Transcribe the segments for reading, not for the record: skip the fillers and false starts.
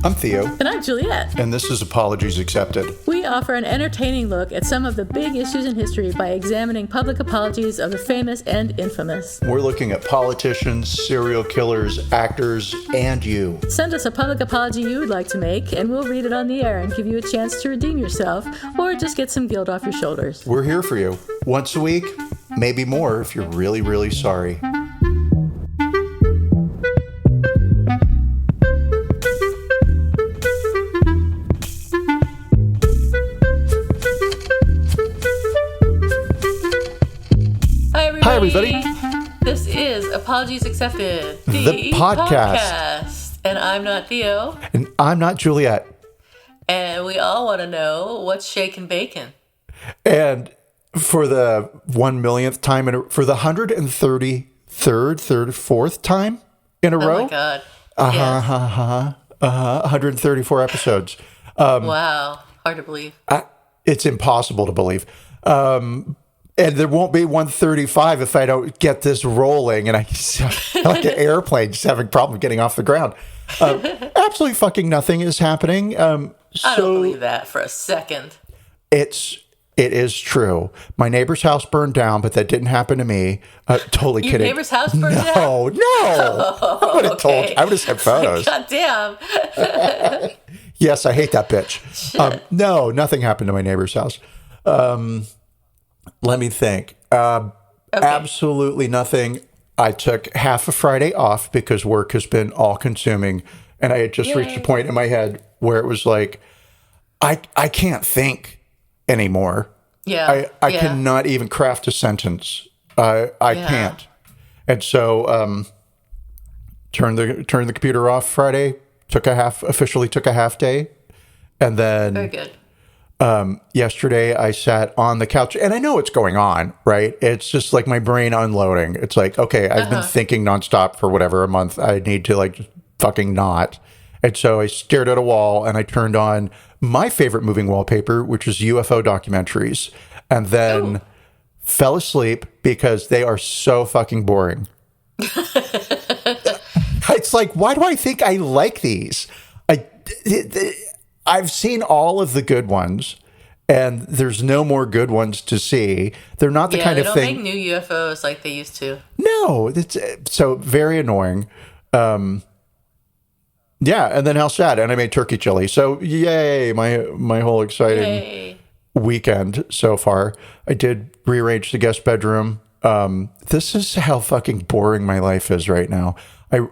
I'm Theo. And I'm Juliet. And this is Apologies Accepted. We offer an entertaining look at some of the big issues in history by examining public apologies of the famous and infamous. We're looking at politicians, serial killers, actors, and you. Send us a public apology you would like to make, and we'll read it on the air and give you a chance to redeem yourself, or just get some guilt off your shoulders. We're here for you. Once a week, maybe more if you're really, really sorry. Hi, everybody. This is Apologies Accepted, the podcast. And I'm not Theo. And I'm not Juliet. And we all want to know what's shaking bacon. And for the 1,000,000th time, for the 134th time in a row. Oh, my God. 134 episodes. Wow. Hard to believe. It's impossible to believe. And there won't be 135 if I don't get this rolling. And I like an airplane just having a problem getting off the ground. Absolutely fucking nothing is happening. I don't believe that for a second. It is true. My neighbor's house burned down, but that didn't happen to me. Totally Your kidding. Your neighbor's house burned down? No. Oh, I would have told you. I would have sent photos. God damn. Yes, I hate that bitch. No, nothing happened to my neighbor's house. Let me think. Okay. Absolutely nothing. I took half a Friday off because work has been all consuming. And I had just reached a point in my head where it was like, I can't think anymore. Yeah. I cannot even craft a sentence. I can't. And so turned the computer off Friday, officially took a half day. And then very good. Yesterday I sat on the couch and I know what's going on, right? It's just like my brain unloading. It's like, okay, I've been thinking nonstop for whatever, a month. I need to like just fucking not. And so I stared at a wall and I turned on my favorite moving wallpaper, which is UFO documentaries, and then fell asleep because they are so fucking boring. It's like, why do I think I like these? I've seen all of the good ones, and there's no more good ones to see. They're not the kind of thing. They don't make new UFOs like they used to. No, it's so very annoying. And then how sad. And I made turkey chili. So yay, my whole exciting weekend so far. I did rearrange the guest bedroom. This is how fucking boring my life is right now.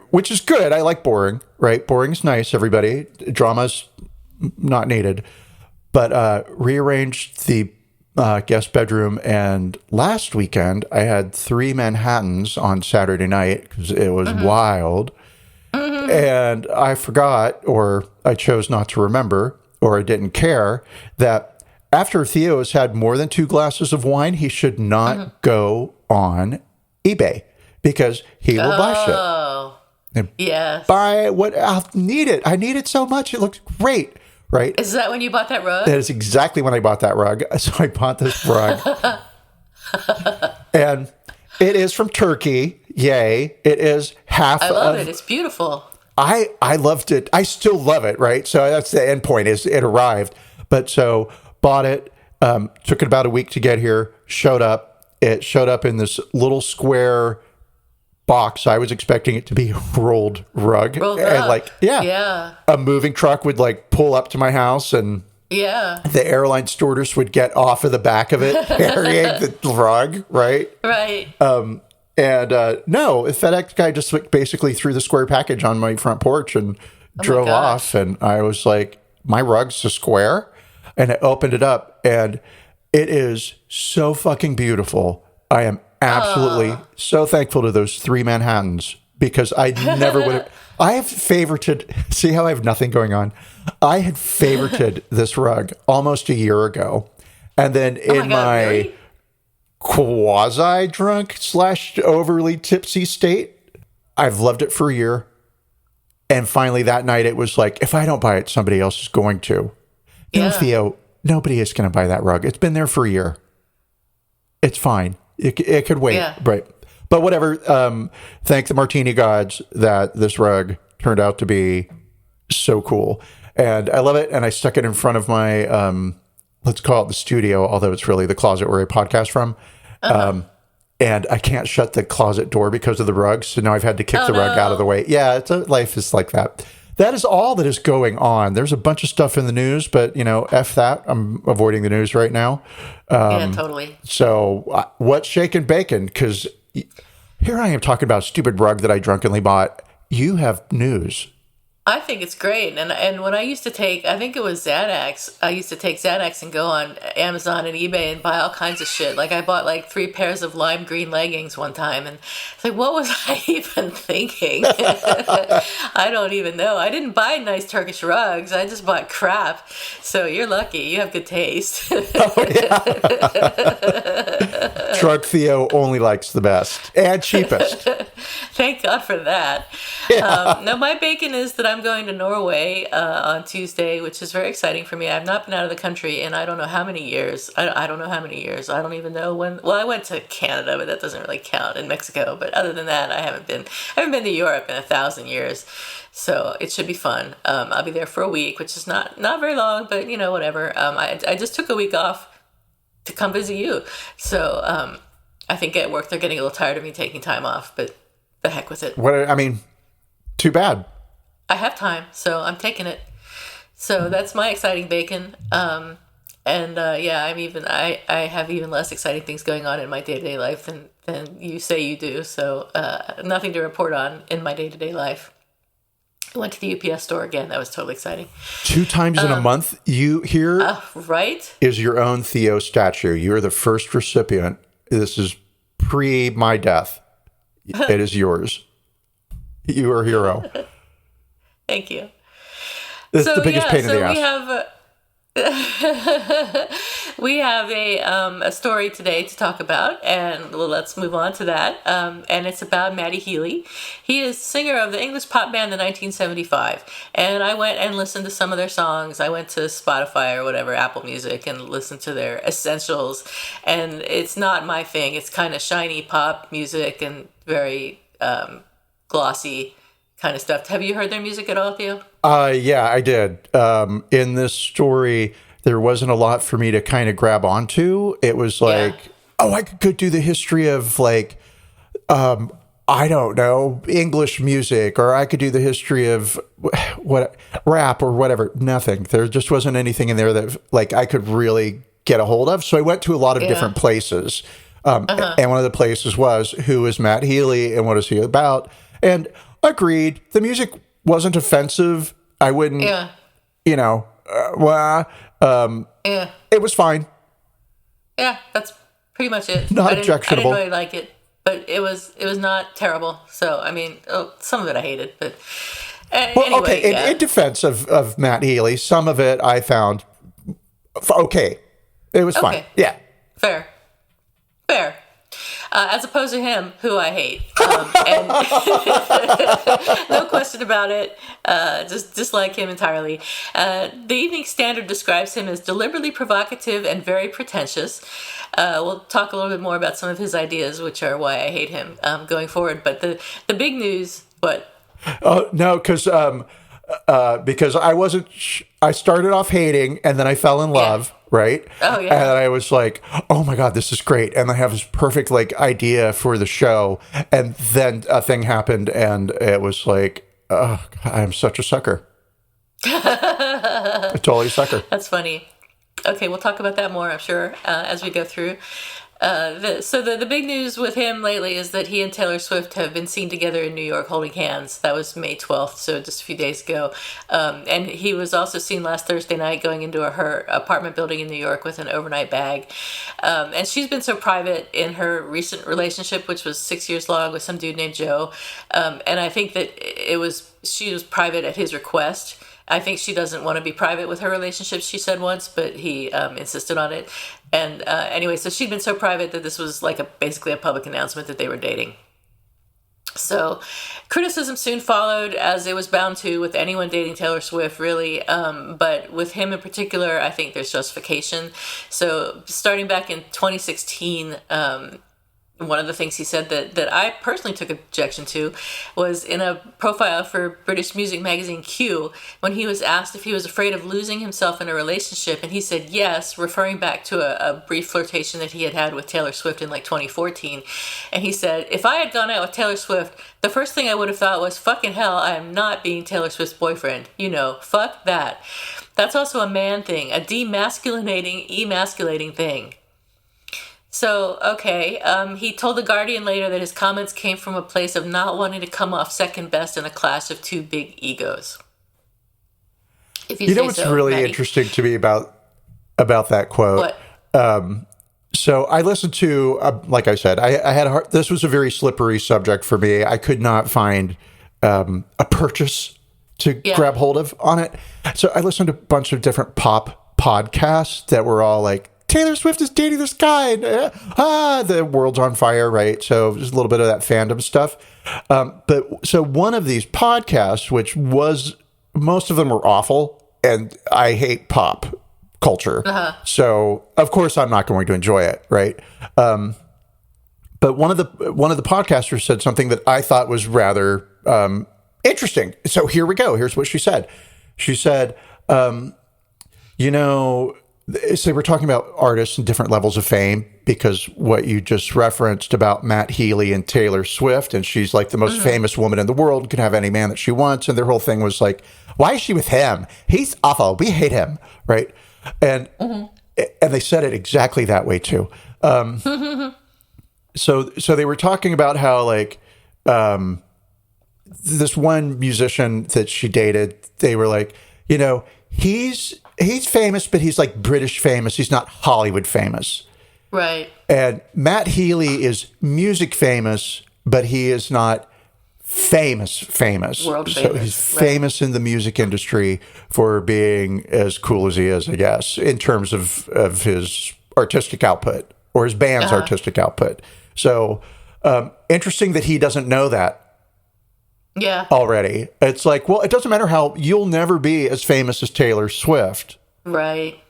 Which is good. I like boring, right? Boring's nice, everybody. Drama's not needed. But rearranged the guest bedroom, and last weekend I had 3 Manhattans on Saturday night because it was wild. And I forgot, or I chose not to remember, or I didn't care, that after Theo has had more than 2 glasses of wine, he should not go on eBay because he will buy shit. Yes. Buy what I need it. I need it so much. It looks great. Right? Is that when you bought that rug? That is exactly when I bought that rug. So I bought this rug. And it is from Turkey. Yay. It is half I love it. It's beautiful. I loved it. I still love it, right? So that's the end point, is it arrived. But so bought it, took it about a week to get here, showed up. It showed up in this little square box. I was expecting it to be a rolled rug. And like, a moving truck would like pull up to my house, and the airline stewardess would get off of the back of it carrying the rug, right? Right. No, the FedEx guy just like basically threw the square package on my front porch and drove off. And I was like, my rug's a square? And I opened it up, and it is so fucking beautiful. I am absolutely so thankful to those 3 Manhattans, because I never would have. I have favorited. See how I have nothing going on? I had favorited this rug almost a year ago. And then in my really? Quasi-drunk / overly tipsy state, I've loved it for a year. And finally that night it was like, if I don't buy it, somebody else is going to. No, Theo, nobody is going to buy that rug. It's been there for a year. It's fine. It could wait. Right. But whatever. Thank the martini gods that this rug turned out to be so cool. And I love it. And I stuck it in front of my, let's call it the studio, although it's really the closet where I podcast from. And I can't shut the closet door because of the rug. So now I've had to kick the rug out of the way. Yeah, life is like that. That is all that is going on. There's a bunch of stuff in the news, but, F that. I'm avoiding the news right now. Yeah, totally. So what's shaking bacon? Because here I am talking about a stupid rug that I drunkenly bought. You have news. I think it's great. And when I used to take, I think it was Xanax, I used to take Xanax and go on Amazon and eBay and buy all kinds of shit. Like I bought like 3 pairs of lime green leggings one time. And it's like, what was I even thinking? I don't even know. I didn't buy nice Turkish rugs. I just bought crap. So you're lucky. You have good taste. Oh, yeah. Drug Theo only likes the best and cheapest. Thank God for that. Yeah. No, my bacon is that I'm going to Norway on Tuesday, which is very exciting for me. I've not been out of the country in I don't know how many years. I don't know how many years. I don't even know when. Well, I went to Canada, but that doesn't really count, in Mexico. But other than that, I haven't been to Europe in 1,000 years. So it should be fun. I'll be there for a week, which is not very long, but whatever. I just took a week off to come visit you. So I think at work they're getting a little tired of me taking time off, but the heck with it. Too bad. I have time, so I'm taking it. So that's my exciting bacon. I have even less exciting things going on in my day-to-day life than you say you do. So nothing to report on in my day-to-day life. I went to the UPS store again. That was totally exciting. 2 times in a month, you here right? is your own Theo statue. You are the first recipient. This is pre my death. It is yours. You are a hero. Thank you. This is the biggest pain in the ass. We have a story today to talk about, and let's move on to that. And it's about Matty Healy. He is singer of the English pop band, the 1975. And I went and listened to some of their songs. I went to Spotify or whatever, Apple Music, and listened to their essentials. And it's not my thing. It's kind of shiny pop music and very glossy kind of stuff. Have you heard their music at all, Theo? Yeah, I did. In this story, there wasn't a lot for me to kind of grab onto. It was like, I could do the history of like, I don't know, English music, or I could do the history of what rap or whatever. Nothing. There just wasn't anything in there that like I could really get a hold of. So I went to a lot of different places. And one of the places was, who is Matt Healy and what is he about? And agreed. The music wasn't offensive. I wouldn't, it was fine. Yeah, that's pretty much it. Not objectionable. I didn't really like it, but it was not terrible. So, I mean, some of it I hated, but anyway. Okay, in defense of Matt Healy, some of it I found okay. It was fine. Yeah. Fair. As opposed to him, who I hate. And no question about it. Just dislike him entirely. The Evening Standard describes him as deliberately provocative and very pretentious. We'll talk a little bit more about some of his ideas, which are why I hate him going forward. But the big news, what? Oh, no, because I wasn't... I started off hating, and then I fell in love. Right? Oh, yeah. And I was like, oh my God, this is great. And I have this perfect like idea for the show. And then a thing happened and it was like, oh, God, I'm such a sucker. A totally sucker. That's funny. Okay, we'll talk about that more, I'm sure, as we go through. The big news with him lately is that he and Taylor Swift have been seen together in New York holding hands. That was May 12th, so just a few days ago. And he was also seen last Thursday night going into her apartment building in New York with an overnight bag. And she's been so private in her recent relationship, which was 6 years long with some dude named Joe. And I think that she was private at his request. I think she doesn't want to be private with her relationship, she said once, but he insisted on it. And anyway, so she'd been so private that this was like basically a public announcement that they were dating. So criticism soon followed, as it was bound to with anyone dating Taylor Swift, really. But with him in particular, I think there's justification. So starting back in 2016, one of the things he said that I personally took objection to was in a profile for British music magazine Q, when he was asked if he was afraid of losing himself in a relationship, and he said yes, referring back to a brief flirtation that he had with Taylor Swift in like 2014. And he said, if I had gone out with Taylor Swift, the first thing I would have thought was, fucking hell, I am not being Taylor Swift's boyfriend. You know, fuck that. That's also a man thing, a demasculinating, emasculating thing. So, okay, he told The Guardian later that his comments came from a place of not wanting to come off second best in a clash of two big egos. If you know what's so, really Matty. interesting to me about that quote? What? So I listened to, like I said, I had this was a very slippery subject for me. I could not find a purchase to grab hold of on it. So I listened to a bunch of different pop podcasts that were all like, Taylor Swift is dating this guy. And, the world's on fire, right? So there's a little bit of that fandom stuff. But so one of these podcasts, which was, most of them were awful, and I hate pop culture. So of course I'm not going to enjoy it, right? But one of the podcasters said something that I thought was rather interesting. So here we go. Here's what she said. She said, so we're talking about artists and different levels of fame, because what you just referenced about Matt Healy and Taylor Swift, and she's like the most famous woman in the world, can have any man that she wants. And their whole thing was like, why is she with him? He's awful. We hate him. Right. And they said it exactly that way too. So they were talking about how like, this one musician that she dated, they were like, he's famous, but he's like British famous. He's not Hollywood famous. Right. And Matt Healy is music famous, but he is not famous. World famous. So he's famous in the music industry for being as cool as he is, I guess, in terms of his artistic output or his band's artistic output. So interesting that he doesn't know that. Yeah. Already. It's like, well, it doesn't matter how, you'll never be as famous as Taylor Swift. Right.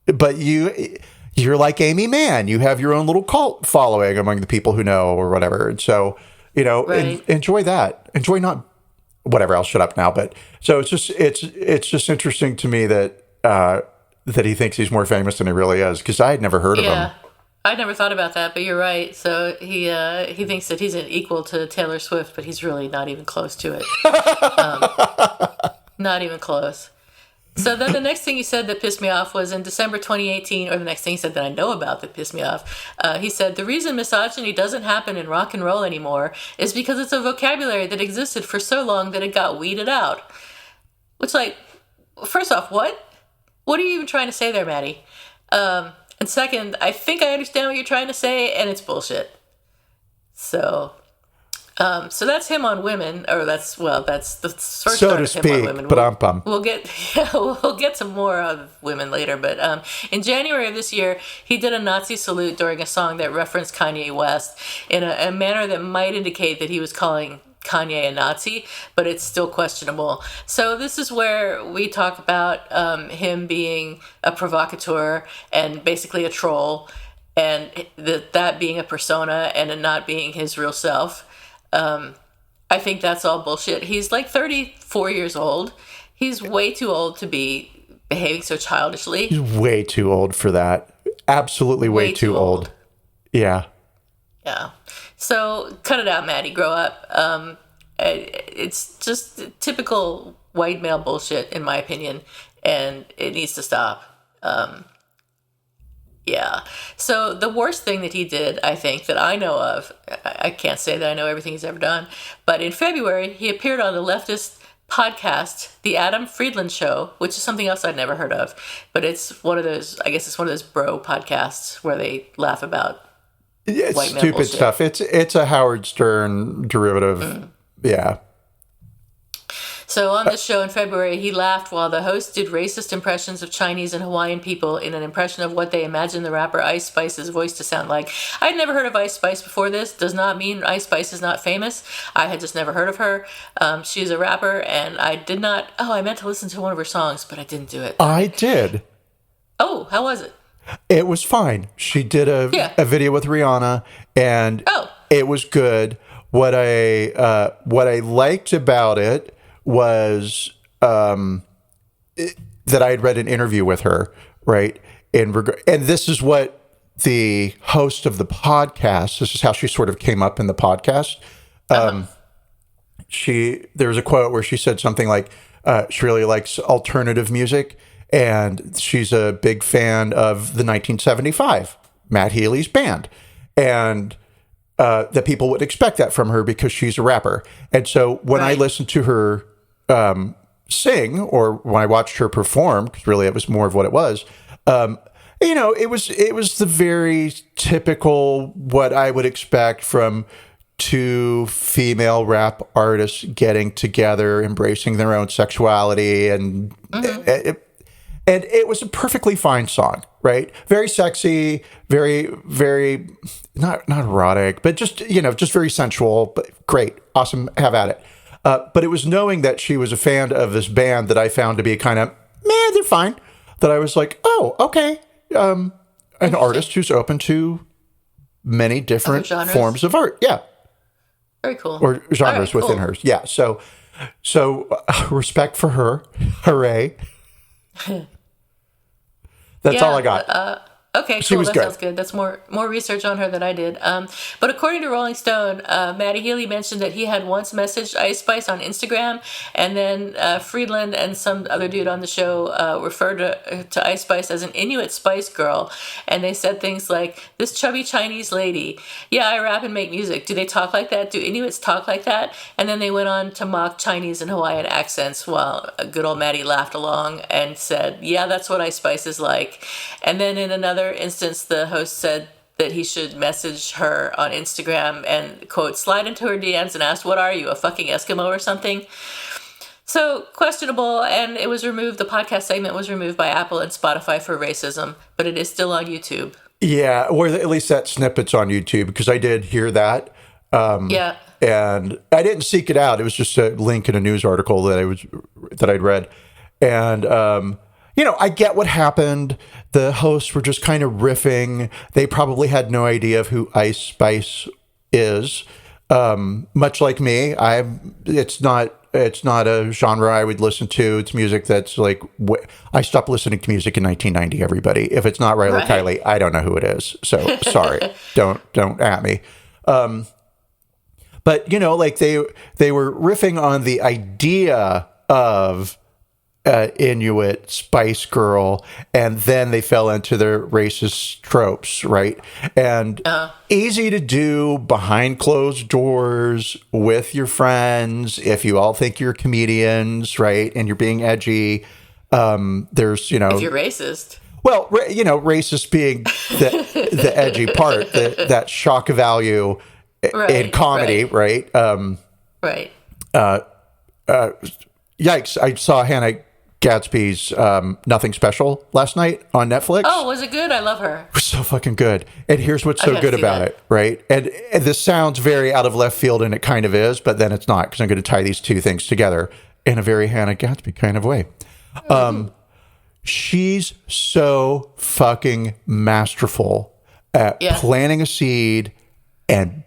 But you're like Amy Mann. You have your own little cult following among the people who know or whatever. And so, enjoy that. Enjoy not whatever. I'll shut up now. But so it's just interesting to me that he thinks he's more famous than he really is, because I had never heard of him. I never thought about that, but you're right. So he thinks that he's an equal to Taylor Swift, but he's really not even close to it. Not even close. So then the next thing he said that pissed me off was in December 2018, or the next thing he said that I know about that pissed me off. He said, the reason misogyny doesn't happen in rock and roll anymore is because it's a vocabulary that existed for so long that it got weeded out. Which, like, first off, what? What are you even trying to say there, Matty? And second, I think I understand what you're trying to say, and it's bullshit. So that's him on women, or that's the first so start to of speak, him on women. but We'll get some more of women later. But in January of this year, he did a Nazi salute during a song that referenced Kanye West in a manner that might indicate that he was calling Kanye a Nazi, but it's still questionable. So this is where we talk about him being a provocateur and basically a troll, and that being a persona and not being his real self. I think that's all bullshit. He's like 34 years old. He's way too old to be behaving so childishly. He's way too old for that. Absolutely way too old. Yeah. Yeah. So cut it out, Maddie. Grow up. It's just typical white male bullshit, in my opinion, and it needs to stop. Yeah. So the worst thing that he did, I think, that I know of, I can't say that I know everything he's ever done, but in February, he appeared on the leftist podcast, The Adam Friedland Show, which is something else I'd never heard of, but it's one of those bro podcasts where they laugh about white stupid bullshit. Stuff. It's a Howard Stern derivative. Yeah. So on this show in February, he laughed while the host did racist impressions of Chinese and Hawaiian people in an impression of what they imagined the rapper Ice Spice's voice to sound like. I'd never heard of Ice Spice before this. Does not mean Ice Spice is not famous. I had just never heard of her. She's a rapper, and I did not... Oh, I meant to listen to one of her songs, but I didn't do it. I did. Oh, how was it? It was fine. She did a video with Rihanna, and it was good. What I liked about it was that I had read an interview with her, right? And this is what the host of the podcast, this is how she sort of came up in the podcast. There was a quote where she said something like, she really likes alternative music, and she's a big fan of the 1975 Matt Healy's band, and that people would expect that from her because she's a rapper. And so when I listened to her sing, or when I watched her perform, because really it was more of what it was, it was the very typical what I would expect from two female rap artists getting together, embracing their own sexuality, and it was a perfectly fine song, right? Very sexy, very, very not erotic, but just very sensual, but great, awesome, have at it. But it was knowing that she was a fan of this band that I found to be kind of they're fine, that I was like, oh, okay, an artist who's open to many different forms of art, very cool, or genres within hers, So respect for her, hooray. That's all I got. Okay, cool. That sounds good. That's more research on her than I did. But according to Rolling Stone, Matty Healy mentioned that he had once messaged Ice Spice on Instagram, and then Friedland and some other dude on the show referred to Ice Spice as an Inuit Spice Girl, and they said things like, "This chubby Chinese lady. Yeah, I rap and make music. Do they talk like that? Do Inuits talk like that?" And then they went on to mock Chinese and Hawaiian accents, while good old Matty laughed along and said, "Yeah, that's what Ice Spice is like." And then in another instance, the host said that he should message her on Instagram and, quote, slide into her DMs and ask, "What are you, a fucking Eskimo or something?" So questionable, and it was removed. The podcast segment was removed by Apple and Spotify for racism, but it is still on YouTube. Yeah, or at least that snippet's on YouTube, because I did hear that. And I didn't seek it out. It was just a link in a news article that I'd read. And I get what happened. The hosts were just kind of riffing. They probably had no idea of who Ice Spice is. Much like me, it's not a genre I would listen to. It's music that's like, I stopped listening to music in 1990. Everybody, if it's not Riley Kiley, I don't know who it is. So sorry, don't at me. But like they were riffing on the idea of Inuit Spice Girl, and then they fell into their racist tropes, right? And easy to do behind closed doors with your friends if you all think you're comedians, right? And you're being edgy. There's if you're racist. Well, racist being the edgy part, that shock value in comedy, right? Yikes! I saw Hannah Gadsby's Nothing Special last night on Netflix. Oh, was it good? I love her. It was so fucking good. And here's what's so good about it, right? And this sounds very out of left field, and it kind of is, but then it's not, because I'm going to tie these two things together in a very Hannah Gadsby kind of way. She's so fucking masterful at planting a seed and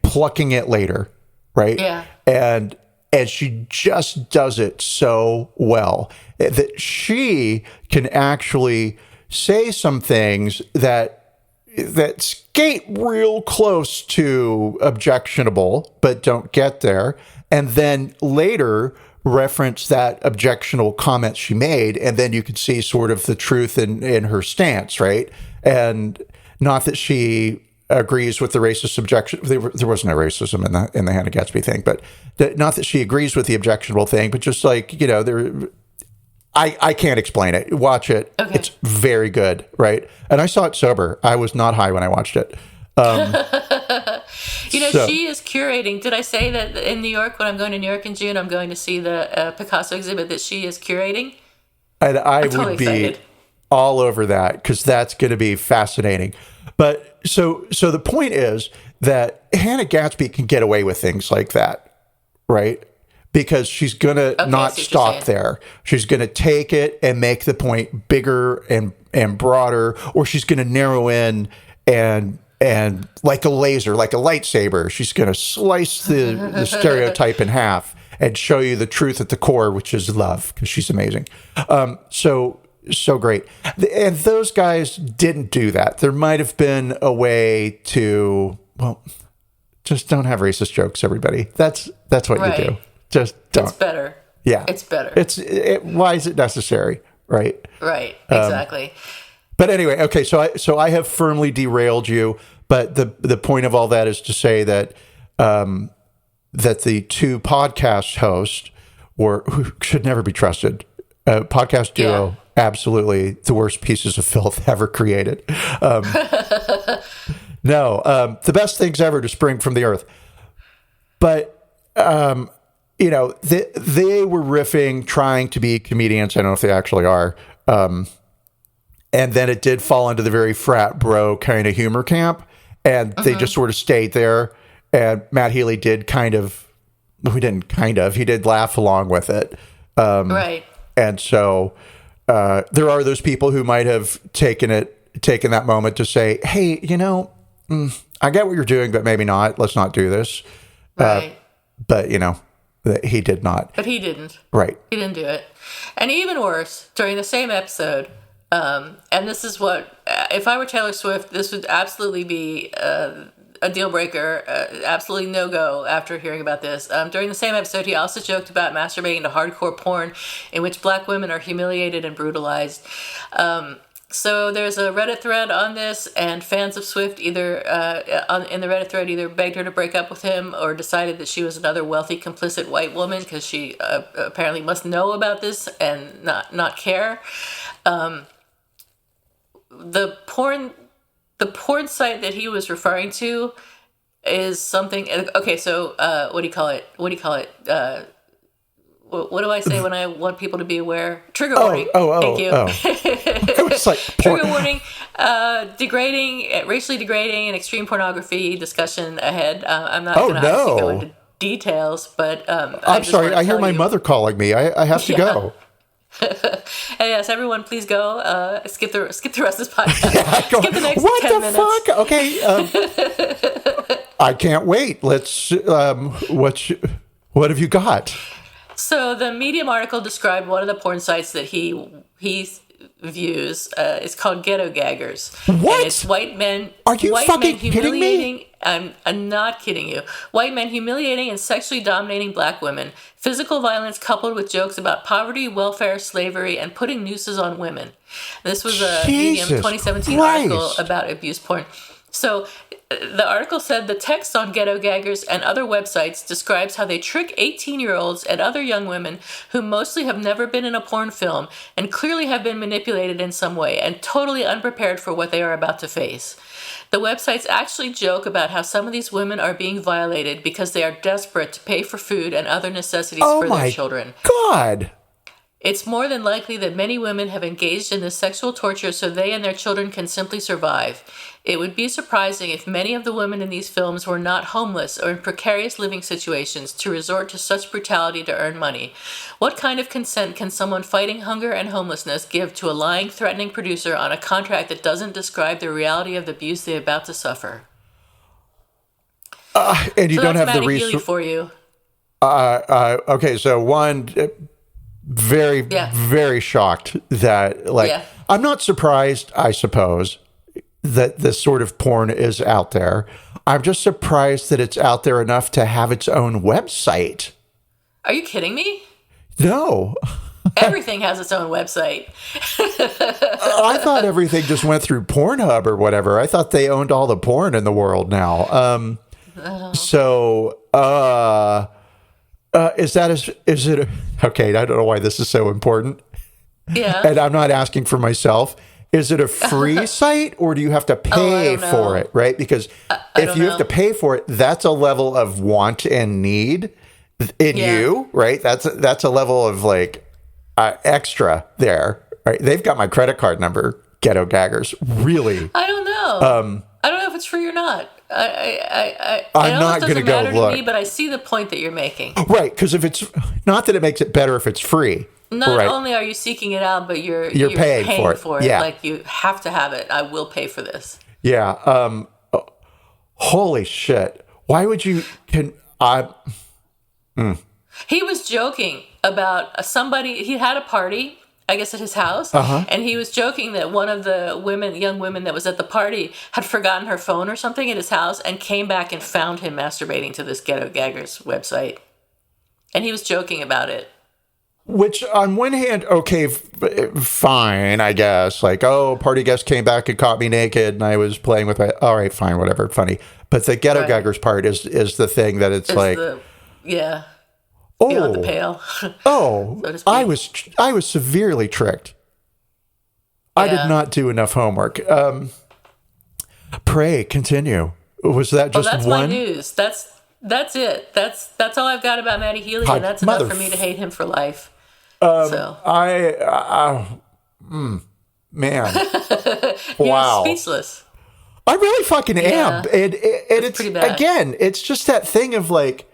plucking it later, right? Yeah. And she just does it so well that she can actually say some things that skate real close to objectionable, but don't get there. And then later reference that objectionable comment she made. And then you can see sort of the truth in her stance, right? And not that she agrees with the racist objection. There was no racism in the Hannah Gadsby thing, but not that she agrees with the objectionable thing, but just like, I can't explain it. Watch it. Okay. It's very good, right? And I saw it sober. I was not high when I watched it. She is curating. Did I say that in New York, when I'm going to New York in June, I'm going to see the Picasso exhibit that she is curating? And I'm totally excited. All over that, because that's going to be fascinating. But so the point is that Hannah Gadsby can get away with things like that, right? because she's going to not stop there. She's going to take it and make the point bigger and broader, or she's going to narrow in and like a laser, like a lightsaber, she's going to slice the stereotype in half and show you the truth at the core, which is love, because she's amazing. So great. And those guys didn't do that. There might have been a way to, well, just don't have racist jokes, everybody. That's what you do. Just don't. It's better. Yeah. It's better. Why is it necessary? Right. Right. Exactly. But anyway, okay. So I have firmly derailed you, but the point of all that is to say that, that the two podcast hosts who should never be trusted, podcast duo, absolutely the worst pieces of filth ever created. The best things ever to spring from the earth. But, they were riffing, trying to be comedians. I don't know if they actually are. And then it did fall into the very frat bro kind of humor camp. And they just sort of stayed there. And Matt Healy did he did laugh along with it. Right. And so there are those people who might have taken that moment to say, hey, I get what you're doing, but maybe not. Let's not do this. Right. But, he did not. But he didn't. Right. He didn't do it. And even worse, during the same episode, and this is what, if I were Taylor Swift, this would absolutely be a deal breaker, absolutely no-go after hearing about this. During the same episode, he also joked about masturbating to hardcore porn in which black women are humiliated and brutalized. So there's a Reddit thread on this, and fans of Swift in the Reddit thread either begged her to break up with him or decided that she was another wealthy, complicit white woman because she apparently must know about this and not care. The porn site that he was referring to is something. Okay, so what do you call it? What do I say when I want people to be aware? Trigger warning. Thank you. It was like trigger warning. Racially degrading, and extreme pornography discussion ahead. I'm not going to go into details, but I'm sorry. I hear my mother calling me. I have to go. Hey, yes, everyone, please go. Skip the rest of this podcast. Skip the next what 10 the minutes. fuck? Okay. I can't wait. Let's. What have you got? So the Medium article described one of the porn sites that he views. It's called Ghetto Gaggers. What? And it's white men. Are you fucking kidding me? I'm not kidding you. White men humiliating and sexually dominating black women. Physical violence coupled with jokes about poverty, welfare, slavery, and putting nooses on women. This was a Medium 2017 article about abuse porn. So the article said the text on Ghetto Gaggers and other websites describes how they trick 18-year-olds and other young women who mostly have never been in a porn film and clearly have been manipulated in some way and totally unprepared for what they are about to face. The websites actually joke about how some of these women are being violated because they are desperate to pay for food and other necessities for their children. God! It's more than likely that many women have engaged in this sexual torture so they and their children can simply survive. It would be surprising if many of the women in these films were not homeless or in precarious living situations to resort to such brutality to earn money. What kind of consent can someone fighting hunger and homelessness give to a lying, threatening producer on a contract that doesn't describe the reality of the abuse they're about to suffer? And you don't have Matty the resource Healy for you. Okay, so one, very shocked that, I'm not surprised, I suppose, that this sort of porn is out there. I'm just surprised that it's out there enough to have its own website. Are you kidding me? No. Everything has its own website. I thought everything just went through Pornhub or whatever. I thought they owned all the porn in the world now. Is it okay, I don't know why this is so important. Yeah. And I'm not asking for myself. Is it a free site or do you have to pay for it, right? Because if you have to pay for it, that's a level of want and need in you, right? That's a level of extra there, right? They've got my credit card number, Ghetto Gaggers. Really? I don't know. I don't know if it's free or not. I'm not going to go look. To me, but I see the point that you're making. Right, because if it's not that it makes it better if it's free. Not only are you seeking it out, but you're paying for it. Yeah. Like you have to have it. I will pay for this. Yeah. Holy shit! Why would you? He was joking about somebody. He had a party, I guess, at his house, and he was joking that one of the young women that was at the party, had forgotten her phone or something at his house, and came back and found him masturbating to this Ghetto Gaggers website, and he was joking about it. Which, on one hand, okay, fine, I guess. Like, oh, party guest came back and caught me naked, and I was playing with my. All right, fine, whatever, funny. But the Ghetto Gaggers part is the thing that it's like, beyond the pale. So I was severely tricked. I did not do enough homework. Pray continue. Was that just that's one? My news. That's it. That's all I've got about Matty Healy, and that's enough for me to hate him for life. Man, wow, speechless. I really fucking am. And it's pretty bad. Again, it's just that thing of like,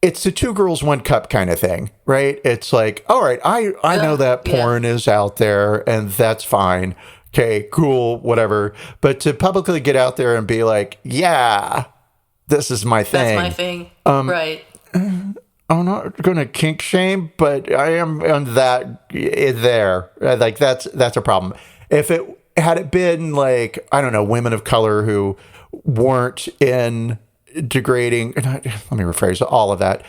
it's the 2 girls, 1 cup kind of thing, right? It's like, all right, I know that porn is out there, and that's fine. Okay, cool, whatever. But to publicly get out there and be like, yeah, this is my thing. That's my thing. Right. I'm not going to kink shame, but I am on that there. Like, that's a problem. If it had been like, I don't know, women of color who weren't in degrading, let me rephrase all of that,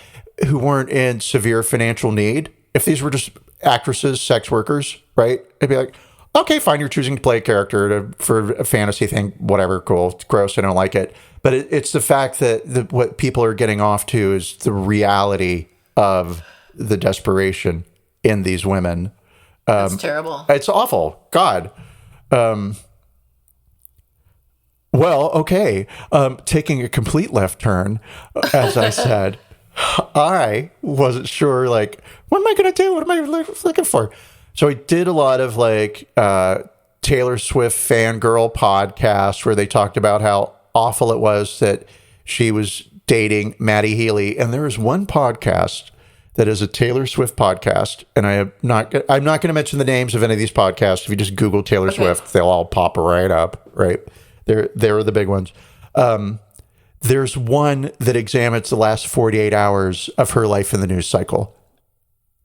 who weren't in severe financial need, if these were just actresses, sex workers, right? It'd be like, okay, fine, you're choosing to play a character for a fantasy thing, whatever, cool, it's gross, I don't like it. But it's the fact that what people are getting off to is the reality of the desperation in these women. That's terrible. It's awful. God. Well, okay. Taking a complete left turn, as I said, I wasn't sure, like, what am I going to do? What am I looking for? So I did a lot of, like, Taylor Swift fangirl podcasts where they talked about how awful it was that she was dating Matty Healy. And there is one podcast that is a Taylor Swift podcast, and I'm not going to mention the names of any of these podcasts. If you just Google Taylor Swift, they'll all pop right up, right? They're the big ones. There's one that examines the last 48 hours of her life in the news cycle.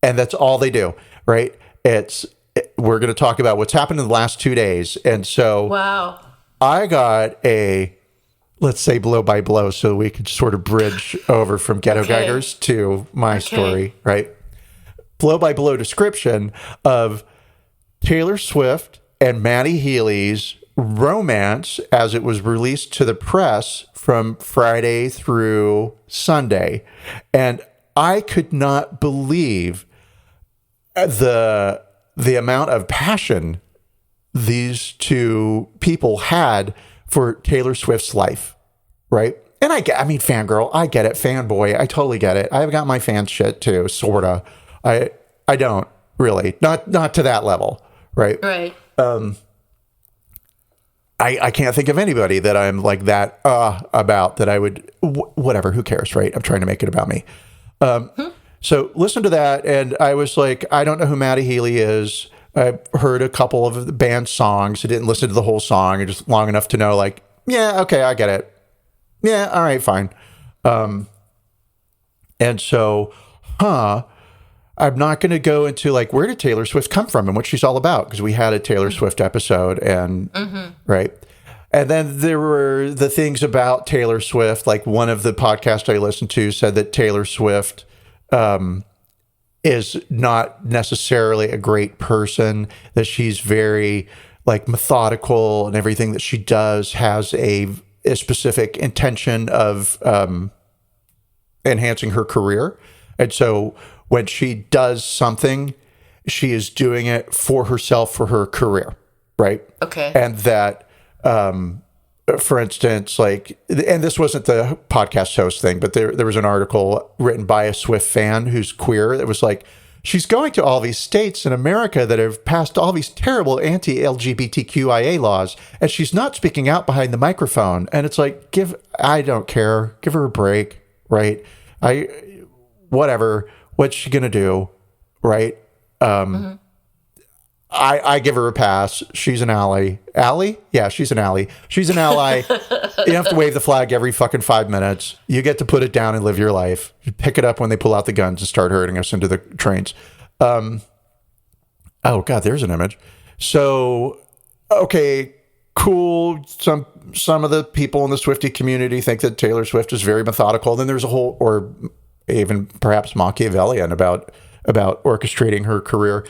And that's all they do, right? We're going to talk about what's happened in the last 2 days. And so I got let's say blow by blow, so we could sort of bridge over from Ghetto Gaggers to my story, right? Blow by blow description of Taylor Swift and Matty Healy's romance as it was released to the press from Friday through Sunday. And I could not believe the amount of passion these 2 people had for Taylor Swift's life, right? And I mean, fangirl, I get it. Fanboy, I totally get it. I've got my fan shit too, sorta. I don't really, not to that level, right? Right. I can't think of anybody that I'm like that about that I would, whatever, who cares, right? I'm trying to make it about me. So listen to that, and I was like, I don't know who Matty Healy is. I heard a couple of the band's songs. I didn't listen to the whole song, just long enough to know, like, yeah, okay, I get it. Yeah, all right, fine. And so, I'm not going to go into, like, where did Taylor Swift come from and what she's all about, because we had a Taylor Swift episode, and right. And then there were the things about Taylor Swift. Like, one of the podcasts I listened to said that Taylor Swift is not necessarily a great person, that she's very, like, methodical, and everything that she does has a specific intention of enhancing her career. And so when she does something, she is doing it for herself, for her career, right? Okay. And that, for instance, like, and this wasn't the podcast host thing, but there was an article written by a Swift fan who's queer that was like, she's going to all these states in America that have passed all these terrible anti-LGBTQIA laws, and she's not speaking out behind the microphone. And it's like, I don't care. Give her a break, right? Whatever. What's she gonna do, right? I give her a pass. She's an ally. Ally? Yeah, she's an ally. She's an ally. You have to wave the flag every fucking 5 minutes. You get to put it down and live your life. You pick it up when they pull out the guns and start herding us into the trains. Oh, God, there's an image. So, okay, cool. Some of the people in the Swiftie community think that Taylor Swift is very methodical. Then there's a whole, or even perhaps Machiavellian about orchestrating her career.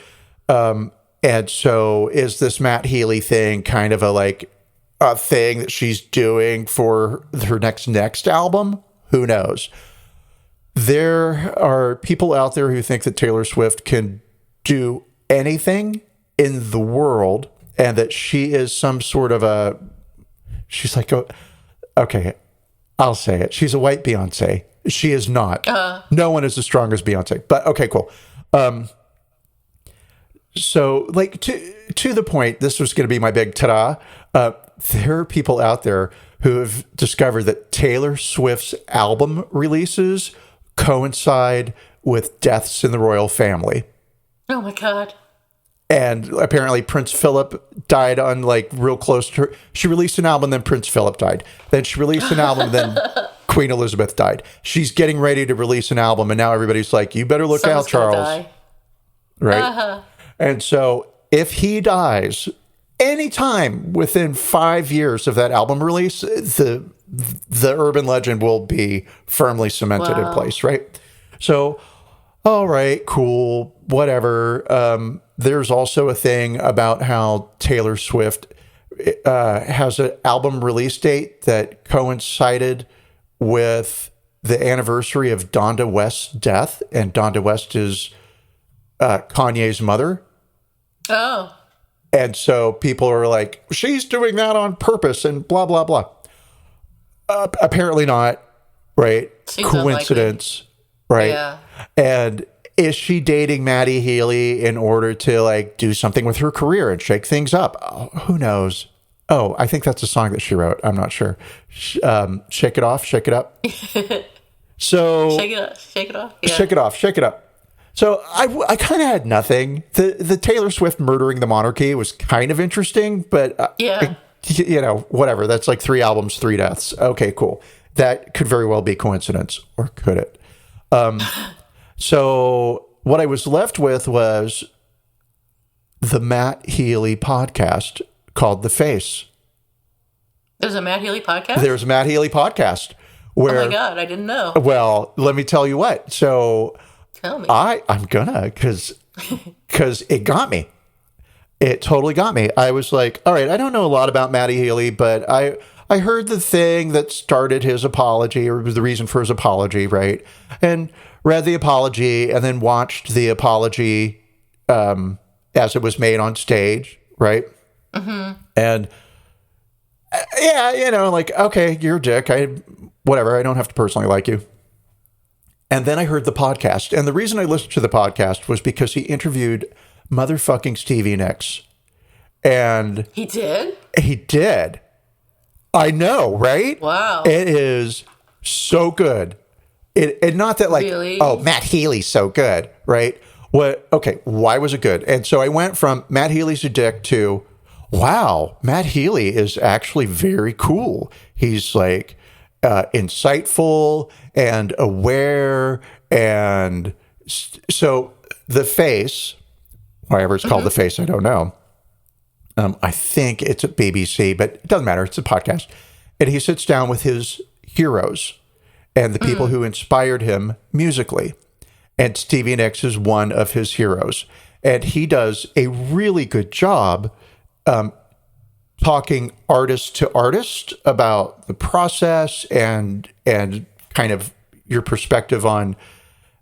And so is this Matt Healy thing kind of a thing that she's doing for her next album? Who knows? There are people out there who think that Taylor Swift can do anything in the world and that she is some sort of she's like, okay, I'll say it. She's a white Beyonce. She is not. No one is as strong as Beyonce. But okay, cool. So, to the point, this was going to be my big ta-da. There are people out there who have discovered that Taylor Swift's album releases coincide with deaths in the royal family. Oh, my God. And apparently Prince Philip died on, real close to her. She released an album, then Prince Philip died. Then she released an album, then Queen Elizabeth died. She's getting ready to release an album, and now everybody's like, you better look out, Charles. Right? Uh-huh. And so if he dies anytime within 5 years of that album release, the urban legend will be firmly cemented in place, right? So, all right, cool, whatever. There's also a thing about how Taylor Swift has an album release date that coincided with the anniversary of Donda West's death, and Donda West is Kanye's mother. Oh. And so people are like, she's doing that on purpose and blah, blah, blah. Apparently not, right? Seems coincidence, unlikely. right? Yeah. And is she dating Matty Healy in order to do something with her career and shake things up? Oh, who knows? Oh, I think that's a song that she wrote. I'm not sure. Shake it off, shake it up. So shake it up, shake it off. Yeah. Shake it off, shake it up. So I kind of had nothing. The Taylor Swift murdering the monarchy was kind of interesting, but whatever. That's 3 albums, 3 deaths. Okay, cool. That could very well be coincidence, or could it? So what I was left with was the Matt Healy podcast called The Face. There's a Matt Healy podcast? There's a Matt Healy podcast. Where, oh my God, I didn't know. Well, let me tell you what. So tell me. I'm gonna, because it got me. It totally got me. I was like, all right, I don't know a lot about Matty Healy, but I heard the thing that started his apology, or was the reason for his apology, right? And read the apology, and then watched the apology as it was made on stage, right? Mm-hmm. And okay, you're a dick. Whatever. I don't have to personally like you. And then I heard the podcast. And the reason I listened to the podcast was because he interviewed motherfucking Stevie Nicks. And he did? He did. I know, right? Wow. It is so good. It not that really? Oh, Matt Healy's so good, right? Okay, why was it good? And so I went from Matt Healy's a dick to, wow, Matt Healy is actually very cool. He's insightful and aware. And so The Face, whatever it's called, The Face, I don't know. I think it's at BBC, but it doesn't matter. It's a podcast. And he sits down with his heroes and the people who inspired him musically. And Stevie Nicks is one of his heroes. And he does a really good job talking artist to artist about the process and kind of your perspective on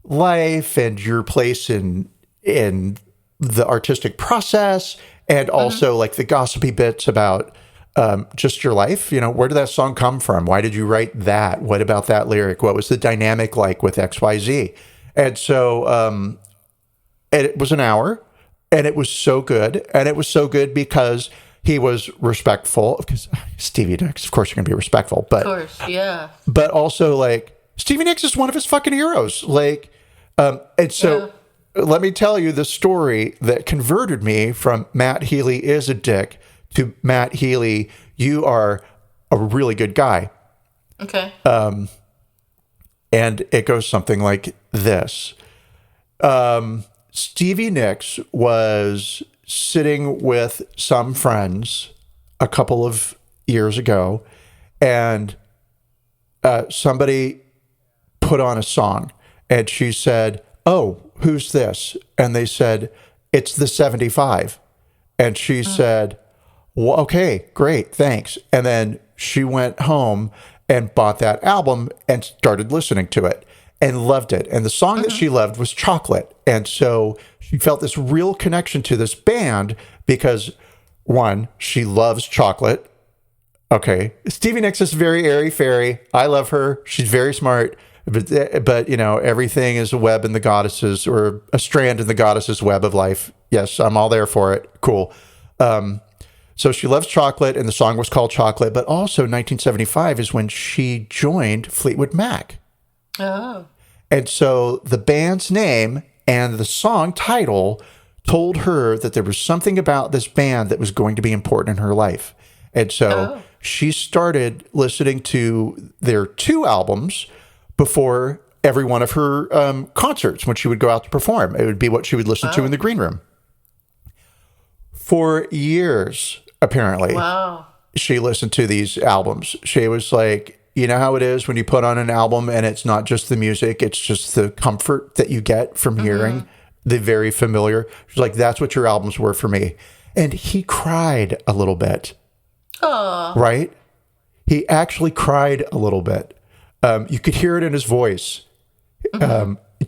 life and your place in the artistic process, and also the gossipy bits about just your life. Where did that song come from? Why did you write that? What about that lyric? What was the dynamic like with XYZ? And so and it was an hour, and it was so good. And it was so good because he was respectful. Because Stevie Nicks, of course, you're going to be respectful. But, of course, yeah. But also, like, Stevie Nicks is one of his fucking heroes. Like, and so let me tell you the story that converted me from Matt Healy is a dick to Matt Healy, you are a really good guy. Okay. And it goes something like this. Stevie Nicks was sitting with some friends a couple of years ago, and somebody put on a song, and she said, "Oh, who's this?" And they said, "It's the 75." And she said, "Well, okay, great, thanks." And then she went home and bought that album and started listening to it and loved it. And the song that she loved was Chocolate. And so she felt this real connection to this band because, one, she loves chocolate. Okay. Stevie Nicks is very airy-fairy. I love her. She's very smart. But, you know, everything is a web in the goddesses, or a strand in the goddesses' web of life. Yes, I'm all there for it. Cool. So she loves chocolate, and the song was called Chocolate. But also 1975 is when she joined Fleetwood Mac. Oh. And so the band's name and the song title told her that there was something about this band that was going to be important in her life. And so she started listening to their 2 albums before every one of her concerts when she would go out to perform. It would be what she would listen to in the green room. For years, apparently, she listened to these albums. She was like, you know how it is when you put on an album and it's not just the music, it's just the comfort that you get from hearing the very familiar. She's like, that's what your albums were for me. And he cried a little bit. Oh. Right? He actually cried a little bit. You could hear it in his voice.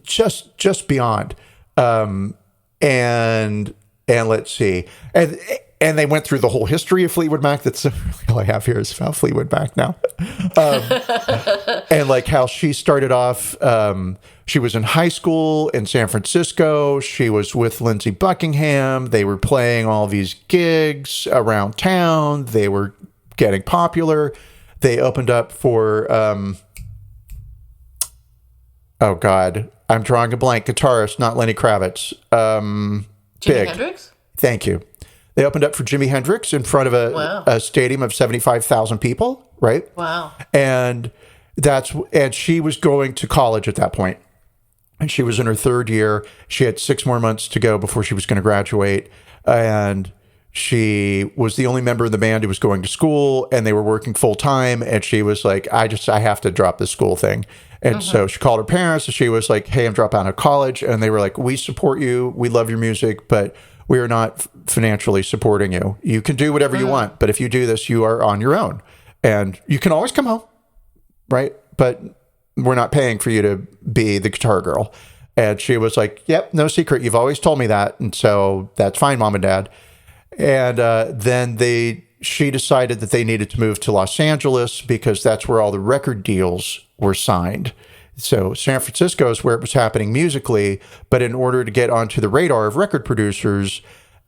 Just beyond. And let's see. And they went through the whole history of Fleetwood Mac. That's really all I have here is about Fleetwood Mac now. And like how she started off, she was in high school in San Francisco. She was with Lindsey Buckingham. They were playing all these gigs around town. They were getting popular. They opened up for, oh God, I'm drawing a blank. Guitarist, not Lenny Kravitz. Jimi Hendrix? Thank you. They opened up for Jimi Hendrix in front of a stadium of 75,000 people, right? Wow. And she was going to college at that point. And she was in her 3rd year. She had 6 more months to go before she was going to graduate. And she was the only member of the band who was going to school, and they were working full time. And she was like, I have to drop this school thing. And so she called her parents, and she was like, hey, I'm dropping out of college. And they were like, we support you. We love your music, but we are not financially supporting you. You can do whatever you want, but if you do this, you are on your own. And you can always come home, right? But we're not paying for you to be the guitar girl. And she was like, yep, no secret. You've always told me that. And so that's fine, Mom and Dad. And then she decided that they needed to move to Los Angeles because that's where all the record deals were signed. So San Francisco is where it was happening musically, but in order to get onto the radar of record producers,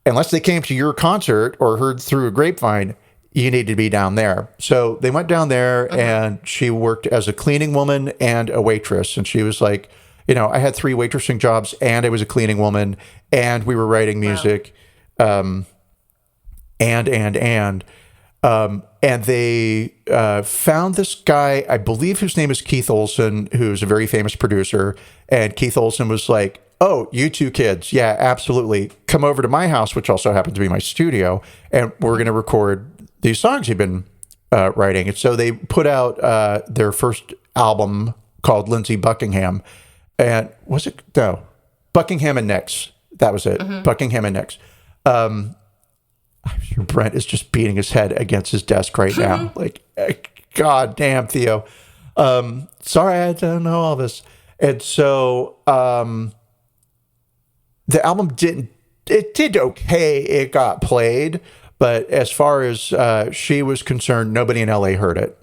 unless they came to your concert or heard through a grapevine, you need to be down there. So they went down there, and she worked as a cleaning woman and a waitress. And she was like, you know, I had 3 waitressing jobs, and I was a cleaning woman, and we were writing music. And they found this guy, I believe his name is Keith Olsen, who's a very famous producer. And Keith Olsen was like, oh, you 2 kids. Yeah, absolutely. Come over to my house, which also happened to be my studio. And we're going to record these songs you've been writing. And so they put out their first album called Lindsey Buckingham. And was it? No. Buckingham and Nicks. That was it. Buckingham and Nicks. I'm sure Brent is just beating his head against his desk right now. Like, God damn, Theo. Sorry, I don't know all this. And so the album did okay. It got played. But as far as she was concerned, nobody in LA heard it.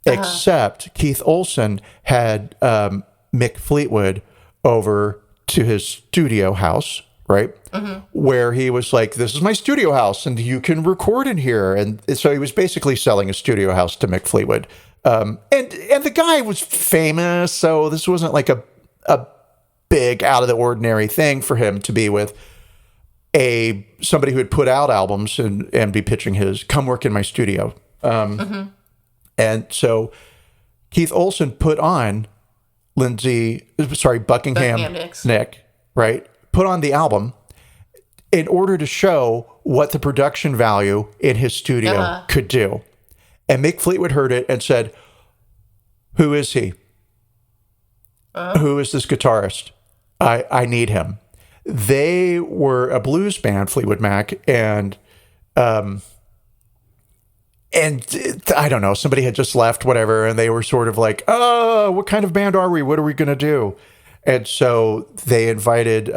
Except Keith Olsen had Mick Fleetwood over to his studio house, right? Where he was like, this is my studio house and you can record in here. And so he was basically selling a studio house to Mick Fleetwood. And the guy was famous, so this wasn't like a big out of the ordinary thing for him to be with somebody who had put out albums and be pitching his come work in my studio. And so Keith Olsen put on Buckingham Nick, right? Put on the album in order to show what the production value in his studio could do. And Mick Fleetwood heard it and said, who is he? Who is this guitarist? I need him. They were a blues band, Fleetwood Mac, and I don't know, somebody had just left, whatever, and they were sort of like, oh, what kind of band are we? What are we going to do? And so they invited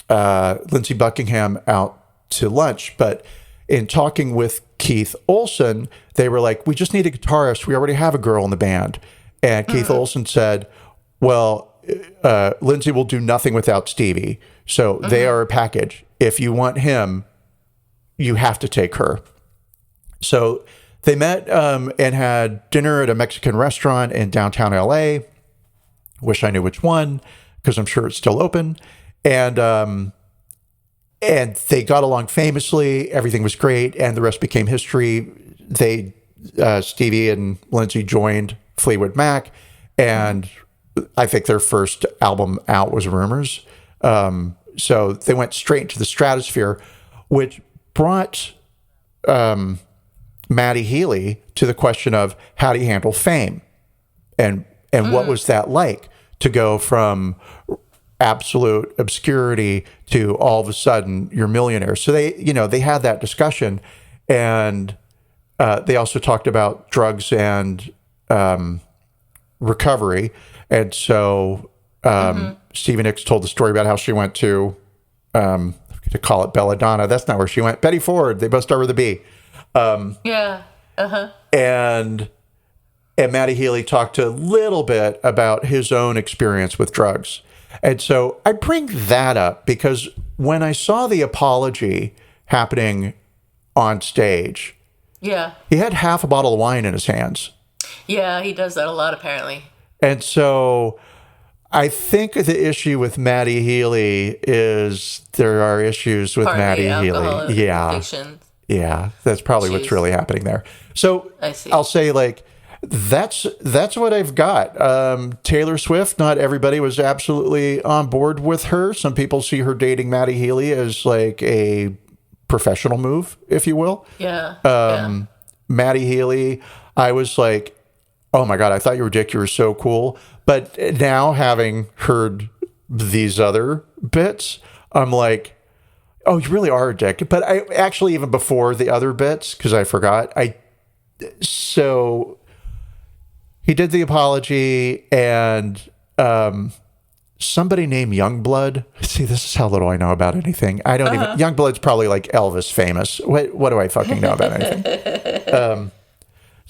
Lindsey Buckingham out to lunch, but in talking with Keith Olsen, they were like, we just need a guitarist. We already have a girl in the band. And Keith Olsen said, well, Lindsey will do nothing without Stevie. So they are a package. If you want him, you have to take her. So they met and had dinner at a Mexican restaurant in downtown LA. Wish I knew which one, because I'm sure it's still open. And they got along famously. Everything was great, and the rest became history. Stevie and Lindsey joined Fleetwood Mac, and I think their first album out was Rumors. So they went straight into the stratosphere, which brought Matty Healy to the question of how do you handle fame, and what was that like to go from absolute obscurity to all of a sudden you're millionaire. So they had that discussion, and they also talked about drugs and recovery. And so Stevie Nicks told the story about how she went to call it Belladonna. That's not where she went. Betty Ford. They both start with a B. And Matty Healy talked a little bit about his own experience with drugs. And so I bring that up because when I saw the apology happening on stage, he had half a bottle of wine in his hands. Yeah, he does that a lot, apparently. And so I think the issue with Matty Healy is there are issues with Matty Healy. Yeah, that's probably what's really happening there. So I'll say, like, that's what I've got. Taylor Swift, not everybody was absolutely on board with her. Some people see her dating Matty Healy as like a professional move, if you will. Matty Healy, I was like, oh my God, I thought you were Dick. You were so cool. But now having heard these other bits, I'm like, oh, you really are a dick. But I actually, even before the other bits, because I forgot, so he did the apology, and somebody named Youngblood. See, this is how little I know about anything. I don't even. Youngblood's probably like Elvis famous. What do I fucking know about anything?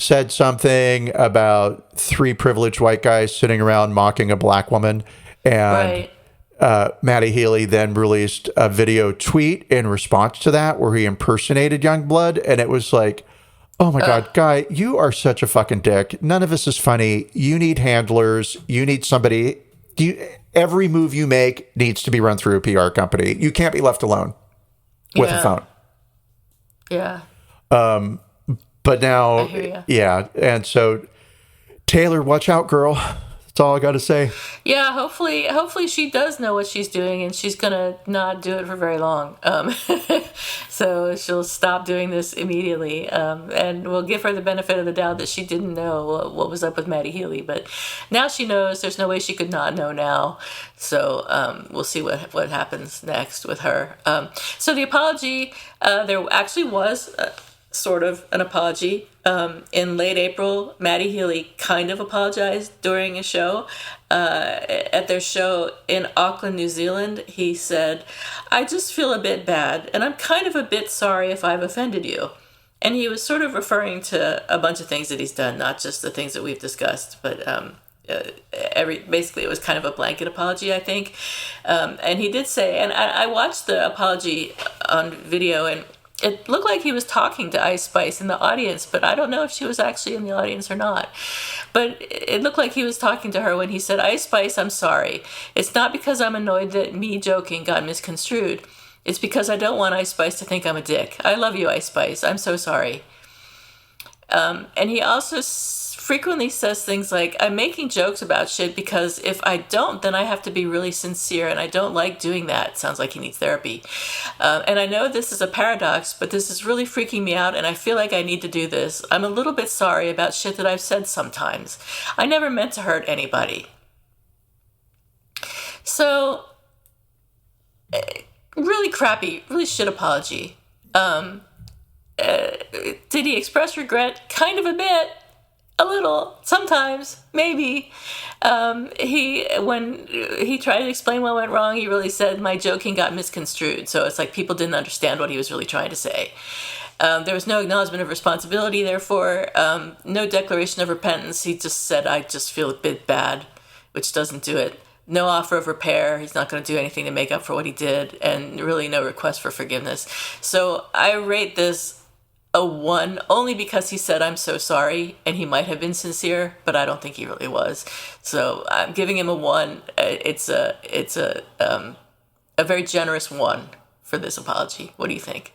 Said something about 3 privileged white guys sitting around mocking a black woman, and Matty Healy then released a video tweet in response to that where he impersonated Youngblood, and it was like, oh my God, guy, you are such a fucking dick. None of this is funny. You need handlers. You need somebody. Every move you make needs to be run through a PR company. You can't be left alone with a phone. Yeah. But now, I hear ya. Yeah. And so, Taylor, watch out, girl. That's all I got to say. Yeah, hopefully she does know what she's doing, and she's gonna not do it for very long. So she'll stop doing this immediately, and we'll give her the benefit of the doubt that she didn't know what was up with Matty Healy. But now she knows. There's no way she could not know now. So we'll see what happens next with her. So the apology, there actually was sort of an apology. In late April, Matty Healy kind of apologized during a show. At their show in Auckland, New Zealand, he said, "I just feel a bit bad, and I'm kind of a bit sorry if I've offended you." And he was sort of referring to a bunch of things that he's done, not just the things that we've discussed, but basically it was kind of a blanket apology, I think. And he did say, and I watched the apology on video, and it looked like he was talking to Ice Spice in the audience, but I don't know if she was actually in the audience or not. But it looked like he was talking to her when he said, Ice Spice, I'm sorry. It's not because I'm annoyed that me joking got misconstrued. It's because I don't want Ice Spice to think I'm a dick. I love you, Ice Spice. I'm so sorry. And he also frequently says things like, I'm making jokes about shit because if I don't, then I have to be really sincere, and I don't like doing that. Sounds like he needs therapy. And I know this is a paradox, but this is really freaking me out, and I feel like I need to do this. I'm a little bit sorry about shit that I've said sometimes. I never meant to hurt anybody. So, really crappy, really shit apology. Did he express regret? Kind of a bit. A little, sometimes, maybe. When he tried to explain what went wrong, he really said, my joking got misconstrued. So it's like people didn't understand what he was really trying to say. There was no acknowledgement of responsibility, therefore, no declaration of repentance. He just said, I just feel a bit bad, which doesn't do it. No offer of repair. He's not going to do anything to make up for what he did, and really no request for forgiveness. So I rate this a 1 only because he said, I'm so sorry, and he might have been sincere, but I don't think he really was. So I'm giving him a 1. It's a very generous 1 for this apology. What do you think?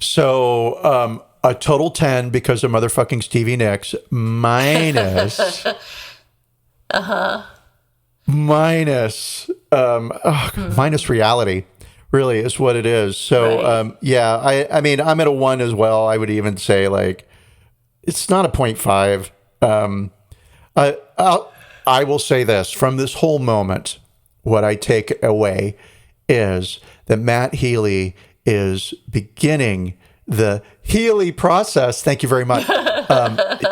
So a total 10 because of motherfucking Stevie Nicks minus minus reality. Really is what it is. So, right. I mean, I'm at a 1 as well. I would even say, like, it's not a 0.5. I will say this. From this whole moment, what I take away is that Matt Healy is beginning the Healy process, thank you very much,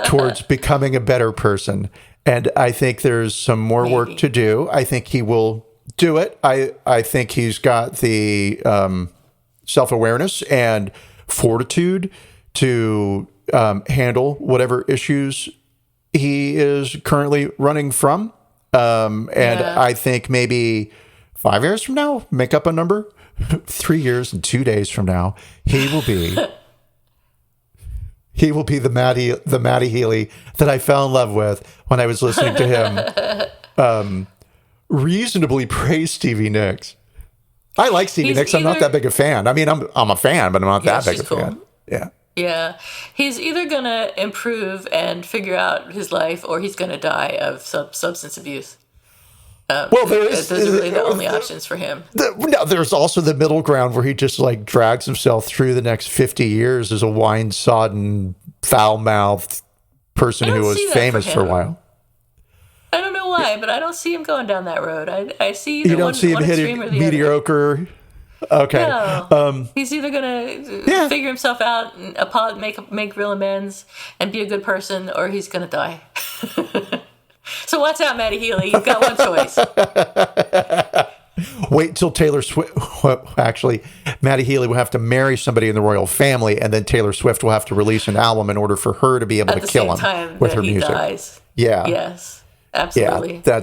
towards becoming a better person. And I think there's some more work to do. I think he will do it. I think he's got the self-awareness and fortitude to handle whatever issues he is currently running from. I think maybe 5 years from now, make up a number, 3 years and 2 days from now, he will be the Matty Healy that I fell in love with when I was listening to him reasonably praise Stevie Nicks. I like Stevie Nicks. I'm not that big a fan. I mean, I'm a fan, but I'm not that big a fan. Yeah. Yeah. He's either going to improve and figure out his life, or he's going to die of substance abuse. Well, those are really the only options for him. There's also the middle ground where he just like drags himself through the next 50 years as a wine-sodden, foul-mouthed person who was famous for a while. I don't know why, but I don't see him going down that road. I see you don't see him hitting mediocre. Okay. No. He's either going to figure himself out and make real amends and be a good person, or he's going to die. So watch out, Matty Healy. You've got one choice. Wait until Taylor Swift. Actually, Matty Healy will have to marry somebody in the royal family, and then Taylor Swift will have to release an album in order for her to be able to kill him with her music. Dies. Yeah. Yes. Absolutely. Yeah,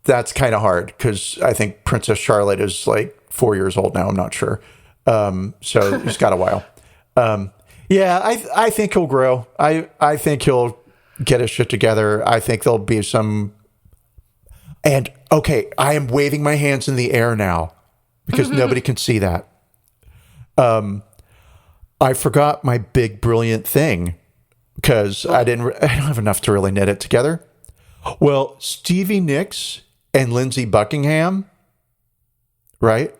that's kind of hard because I think Princess Charlotte is like 4 years old now. I'm not sure. So he's got a while. I think he'll grow. I think he'll get his shit together. I think there'll be some. And okay, I am waving my hands in the air now because nobody can see that. I forgot my big brilliant thing because I don't have enough to really knit it together. Well, Stevie Nicks and Lindsey Buckingham, right?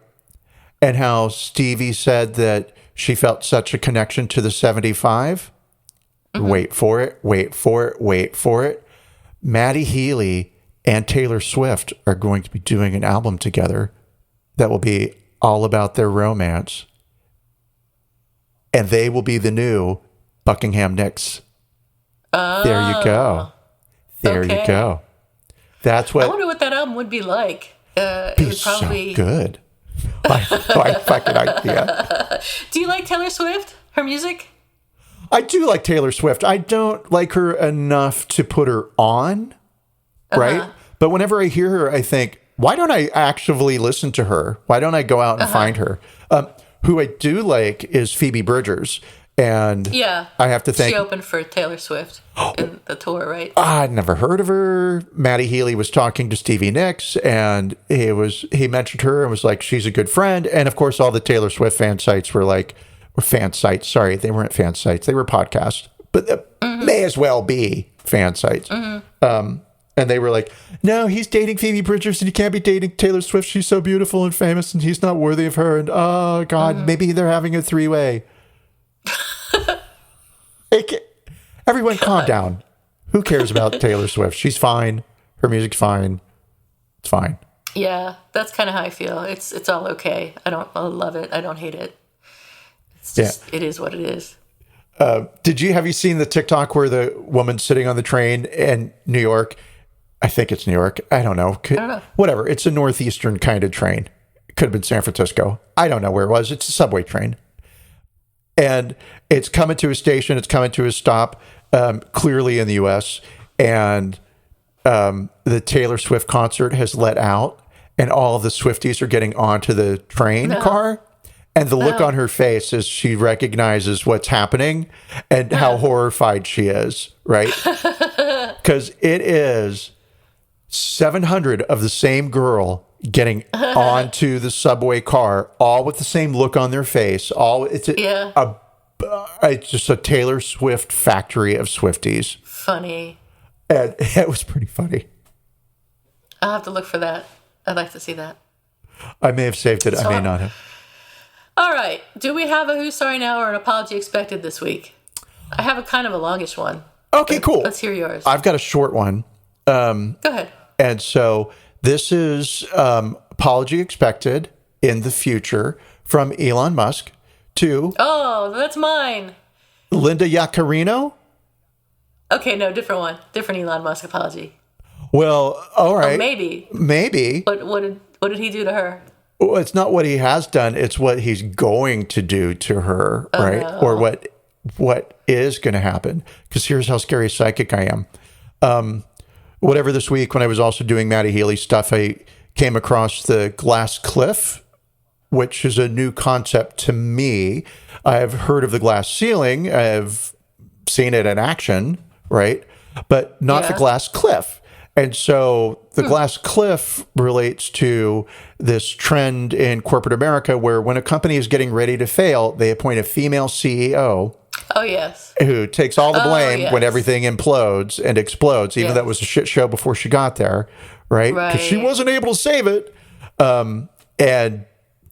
And how Stevie said that she felt such a connection to the 75. Wait for it. Matty Healy and Taylor Swift are going to be doing an album together that will be all about their romance. And they will be the new Buckingham Nicks. Oh. There you go. There you go. That's what. I wonder what that album would be like. It would probably so good. My fucking idea. Do you like Taylor Swift? Her music? I do like Taylor Swift. I don't like her enough to put her on, right? But whenever I hear her, I think, why don't I actually listen to her? Why don't I go out and find her? Who I do like is Phoebe Bridgers. And I have to think. She opened for Taylor Swift in the tour, right? I'd never heard of her. Matty Healy was talking to Stevie Nicks, and he mentioned her and was like, she's a good friend. And of course, all the Taylor Swift fan sites were like, fan sites. Sorry, they weren't fan sites. They were podcasts, but may as well be fan sites. And they were like, no, he's dating Phoebe Bridgers and he can't be dating Taylor Swift. She's so beautiful and famous and he's not worthy of her. And oh God, maybe they're having a three-way. Everyone calm down. Who cares about Taylor Swift? She's fine. Her music's fine. It's fine. Yeah, that's kind of how I feel. It's all okay. I love it. I don't hate it. It's just, it is what it is. Have you seen the TikTok where the woman's sitting on the train in New York? I think it's New York. I don't know. I don't know. Whatever. It's a northeastern kind of train. It could have been San Francisco. I don't know where it was. It's a subway train. And it's coming to a station. It's coming to a stop, clearly in the U.S. And the Taylor Swift concert has let out, and all of the Swifties are getting onto the train car. And the look on her face as she recognizes what's happening and how horrified she is, right? Because it is 700 of the same girl getting onto the subway car, all with the same look on their face. It's just a Taylor Swift factory of Swifties. Funny. And it was pretty funny. I'll have to look for that. I'd like to see that. I may have saved it. I may not have. All right. Do we have a Who's Sorry Now or an apology expected this week? I have a kind of a longish one. Okay, cool. Let's hear yours. I've got a short one. Go ahead. And so this is apology expected in the future from Elon Musk to... Oh, that's mine. Linda Yaccarino? Okay, no, different one. Different Elon Musk apology. Well, all right. Oh, maybe. Maybe. What did he do to her? Well, it's not what he has done. It's what he's going to do to her, right? No. Or what is going to happen. Because here's how scary psychic I am. Whatever this week, when I was also doing Matty Healy stuff, I came across the glass cliff, which is a new concept to me. I've heard of the glass ceiling. I've seen it in action, right? But not the glass cliff. And so the glass cliff relates to this trend in corporate America where when a company is getting ready to fail, they appoint a female CEO. Oh, yes. Who takes all the blame when everything implodes and explodes, even though it was a shit show before she got there, right? Because she wasn't able to save it. And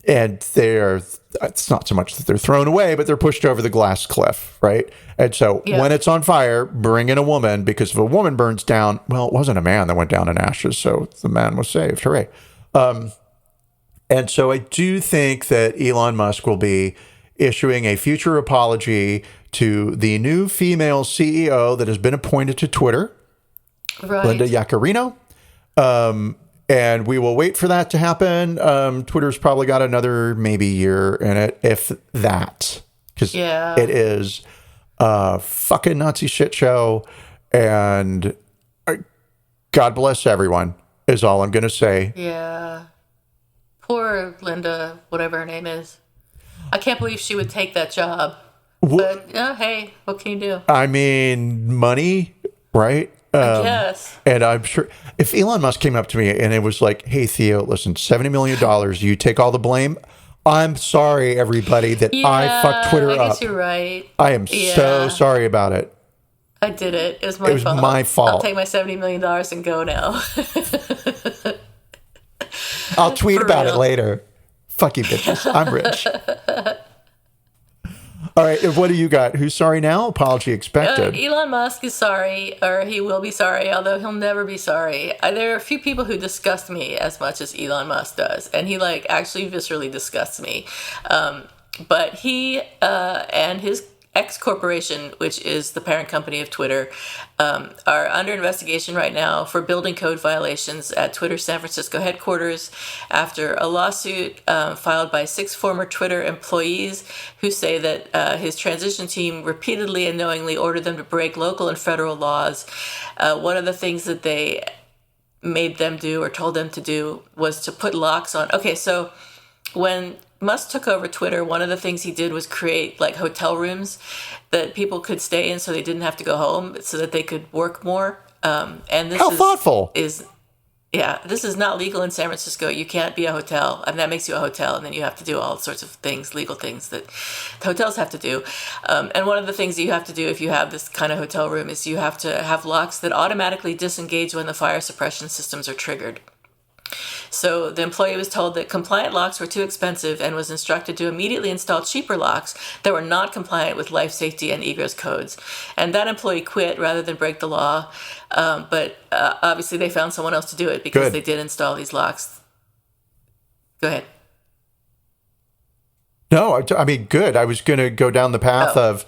it's not so much that they're thrown away, but they're pushed over the glass cliff, right? And so when it's on fire, bring in a woman, because if a woman burns down, well, it wasn't a man that went down in ashes, so the man was saved. Hooray. And so I do think that Elon Musk will be issuing a future apology to the new female CEO that has been appointed to Twitter, Linda Yaccarino. And we will wait for that to happen. Twitter's probably got another maybe year in it, if that. Because it is a fucking Nazi shit show. And God bless everyone, is all I'm going to say. Yeah. Poor Linda, whatever her name is. I can't believe she would take that job. But, hey, what can you do? I mean, money, right? Yes. And I'm sure if Elon Musk came up to me and it was like, hey, Theo, listen, $70 million, you take all the blame. I'm sorry, everybody, that I fucked Twitter up. I guess you're right. I am so sorry about it. I did it. It was my fault. My fault. I'll take my $70 million and go now. I'll tweet about it later. Fuck you, bitches. I'm rich. All right, what do you got? Who's sorry now? Apology expected. Elon Musk is sorry, or he will be sorry, although he'll never be sorry. There are a few people who disgust me as much as Elon Musk does, and he actually viscerally disgusts me. But he and his X Corporation, which is the parent company of Twitter, are under investigation right now for building code violations at Twitter's San Francisco headquarters after a lawsuit filed by 6 former Twitter employees who say that his transition team repeatedly and knowingly ordered them to break local and federal laws. One of the things that they made them do or told them to do was to put locks on. Okay, so when Musk took over Twitter, one of the things he did was create like hotel rooms that people could stay in so they didn't have to go home so that they could work more. And this How thoughtful. This is not legal in San Francisco. You can't be a hotel, and that makes you a hotel, and then you have to do all sorts of things, legal things that hotels have to do. And one of the things that you have to do if you have this kind of hotel room is you have to have locks that automatically disengage when the fire suppression systems are triggered. So the employee was told that compliant locks were too expensive and was instructed to immediately install cheaper locks that were not compliant with life safety and egress codes. And that employee quit rather than break the law. But obviously they found someone else to do it because they did install these locks. Go ahead. No, I mean, good. I was going to go down the path of,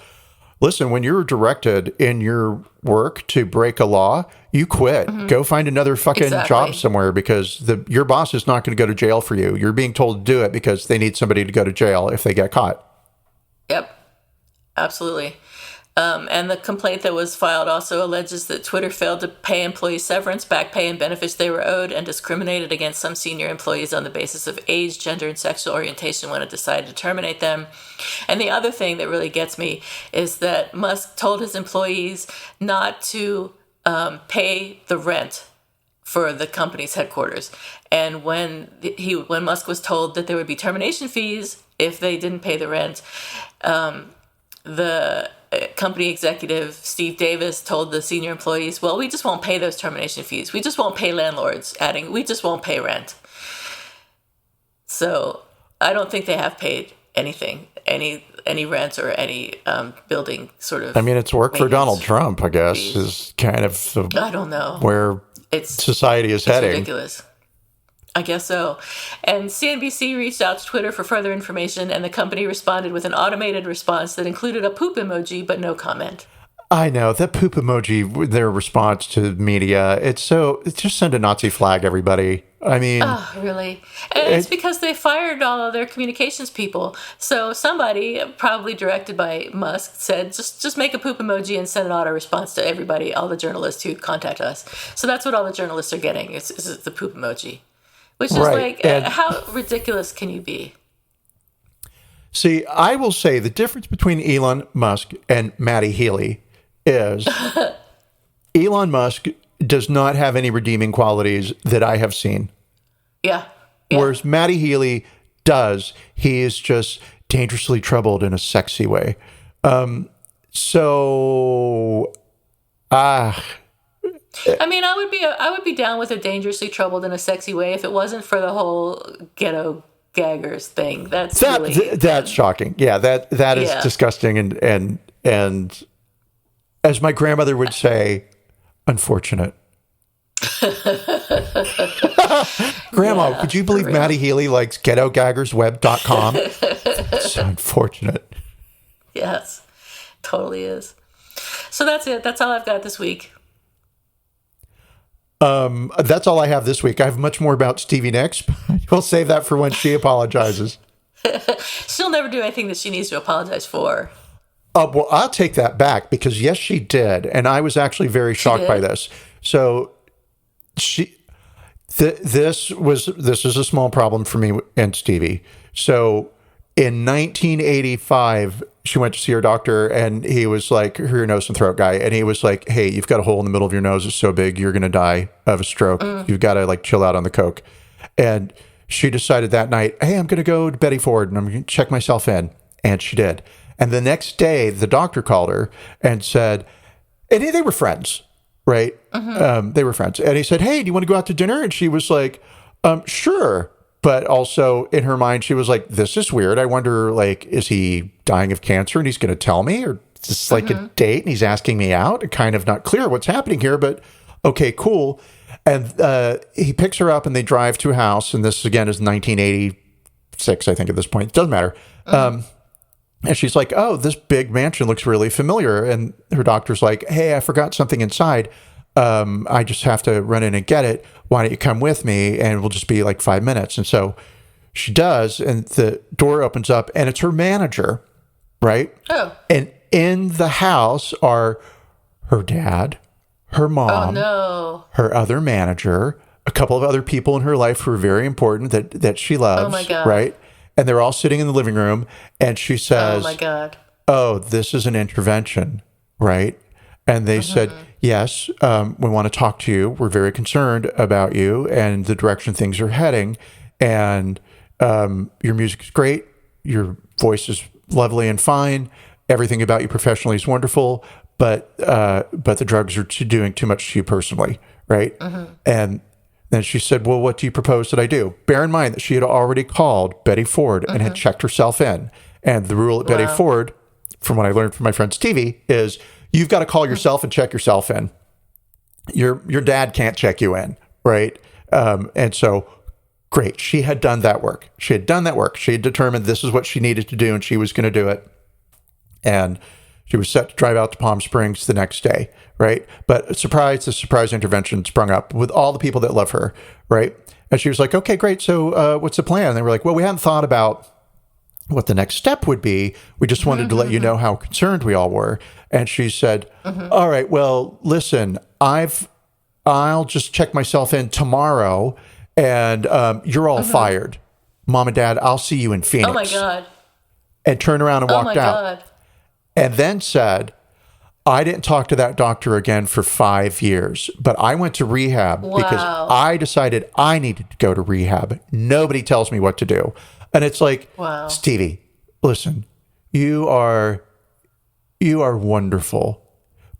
listen, when you're directed in your work to break a law, you quit. Mm-hmm. Go find another fucking job somewhere because your boss is not going to go to jail for you. You're being told to do it because they need somebody to go to jail if they get caught. Yep, absolutely. And the complaint that was filed also alleges that Twitter failed to pay employees severance, back pay, and benefits they were owed, and discriminated against some senior employees on the basis of age, gender, and sexual orientation when it decided to terminate them. And the other thing that really gets me is that Musk told his employees not to pay the rent for the company's headquarters. And when Musk was told that there would be termination fees if they didn't pay the rent, the company executive, Steve Davis, told the senior employees, well, we just won't pay those termination fees. We just won't pay landlords, adding, we just won't pay rent. So I don't think they have paid anything, any rent or any building sort of. I mean, it's worked for Donald Trump, I guess, is kind of I don't know where society is heading. Ridiculous. I guess so. And CNBC reached out to Twitter for further information, and the company responded with an automated response that included a poop emoji, but no comment. I know that poop emoji, their response to media, it's just send a Nazi flag, everybody. I mean, oh, really? And it's because they fired all of their communications people. So somebody, probably directed by Musk, said, just make a poop emoji and send an auto response to everybody, all the journalists who contact us. So that's what all the journalists are getting is the poop emoji. Which is like, how ridiculous can you be? See, I will say the difference between Elon Musk and Matty Healy is Elon Musk does not have any redeeming qualities that I have seen. Yeah. Whereas Matty Healy does. He is just dangerously troubled in a sexy way. I mean, I would be down with a dangerously troubled in a sexy way if it wasn't for the whole ghetto gaggers thing. That's shocking. Yeah, that is disgusting and as my grandmother would say, unfortunate. Grandma, could you believe Matty Healy likes ghettogaggersweb.com? It's so unfortunate. Yes, totally is. So that's it. That's all I've got this week. That's all I have this week. I have much more about Stevie Nicks. We'll save that for when she apologizes. She'll never do anything that she needs to apologize for. Well, I'll take that back because yes, she did. And I was actually very shocked by this. So this is a small problem for me and Stevie. So in 1985, she went to see her doctor and he was like, her ear, nose, and throat guy. And he was like, hey, you've got a hole in the middle of your nose. It's so big, you're going to die of a stroke. You've got to like chill out on the coke. And she decided that night, hey, I'm going to go to Betty Ford and I'm going to check myself in. And she did. And the next day, the doctor called her and said, and they were friends, right? Mm-hmm. They were friends. And he said, hey, do you want to go out to dinner? And she was like, sure. But also in her mind, she was like, this is weird. I wonder, like, is he dying of cancer and he's going to tell me? Or is this like a date and he's asking me out? Kind of not clear what's happening here, but okay, cool. And he picks her up and they drive to a house. And this, again, is 1986, I think, at this point. It doesn't matter. And she's like, oh, this big mansion looks really familiar. And her doctor's like, hey, I forgot something inside. I just have to run in and get it. Why don't you come with me? And we'll just be like 5 minutes. And so she does. And the door opens up and it's her manager, right? Oh. And in the house are her dad, her mom, her other manager, a couple of other people in her life who are very important that she loves. Oh my God. Right? And they're all sitting in the living room, and she says, oh my God. Oh, this is an intervention, right? And they said, yes, we want to talk to you. We're very concerned about you and the direction things are heading. And your music is great. Your voice is lovely and fine. Everything about you professionally is wonderful, but the drugs are doing too much to you personally, right? And then she said, well, what do you propose that I do? Bear in mind that she had already called Betty Ford and had checked herself in. And the rule at Betty Ford, from what I learned from my friend Stevie, is you've got to call yourself and check yourself in. Your dad can't check you in, right? And so, great. She had done that work. She had determined this is what she needed to do, and she was going to do it. And she was set to drive out to Palm Springs the next day, right? But the surprise intervention sprung up with all the people that love her, right? And she was like, okay, great. So what's the plan? And they were like, well, we hadn't thought about what the next step would be. We just wanted to let you know how concerned we all were. And she said, all right, well, listen, I'll just check myself in tomorrow and you're all fired. Mom and Dad, I'll see you in Phoenix. Oh my God. And turned around and walked out. God. And then said, I didn't talk to that doctor again for 5 years, but I went to rehab because I decided I needed to go to rehab. Nobody tells me what to do. And it's like, Stevie, listen, you are wonderful.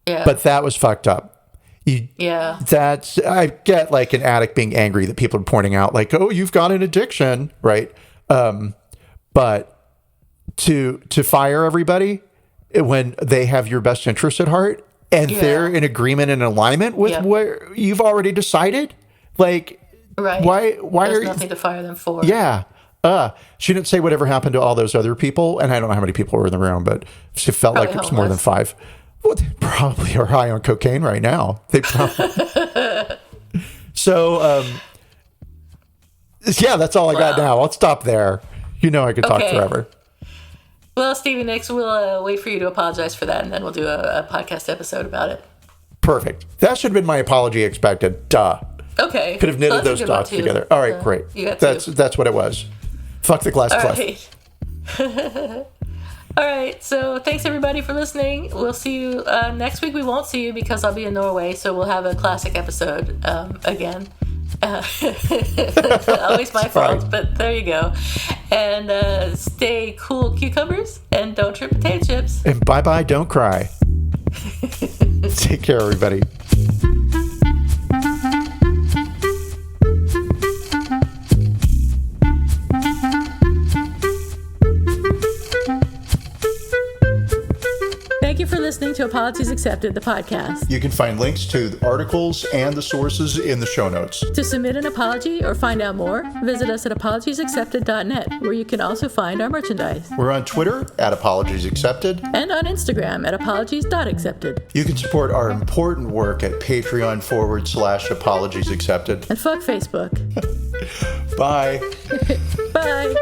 Yeah. But that was fucked up. I get like an addict being angry that people are pointing out like, oh, you've got an addiction, right? But to fire everybody when they have your best interest at heart and they're in agreement and alignment with what you've already decided, like, why There's nothing to fire them for. Yeah. She didn't say whatever happened to all those other people, and I don't know how many people were in the room, but she felt probably like it was more than 5. Well, they probably are high on cocaine right now. They probably. So, that's all I got now. I'll stop there. You know I could talk forever. Well, Stevie Nicks, we'll wait for you to apologize for that, and then we'll do a podcast episode about it. Perfect. That should have been my apology expected. Duh. Okay. Could have knitted those dots together. All right, great. That's what it was. Fuck the glass cliff. Right. All right. So thanks everybody for listening. We'll see you next week. We won't see you because I'll be in Norway, so we'll have a classic episode again. Always my fault, but there you go. And stay cool, cucumbers, and don't trip potato chips. And bye-bye, don't cry. Take care, everybody. Thank you for listening to Apologies Accepted, the podcast. You can find links to the articles and the sources in the show notes. To submit an apology or find out more, visit us at apologiesaccepted.net, where you can also find our merchandise. We're on Twitter at Apologies Accepted. And on Instagram at apologies.accepted. You can support our important work at Patreon.com/Apologies Accepted. And fuck Facebook. Bye. Bye.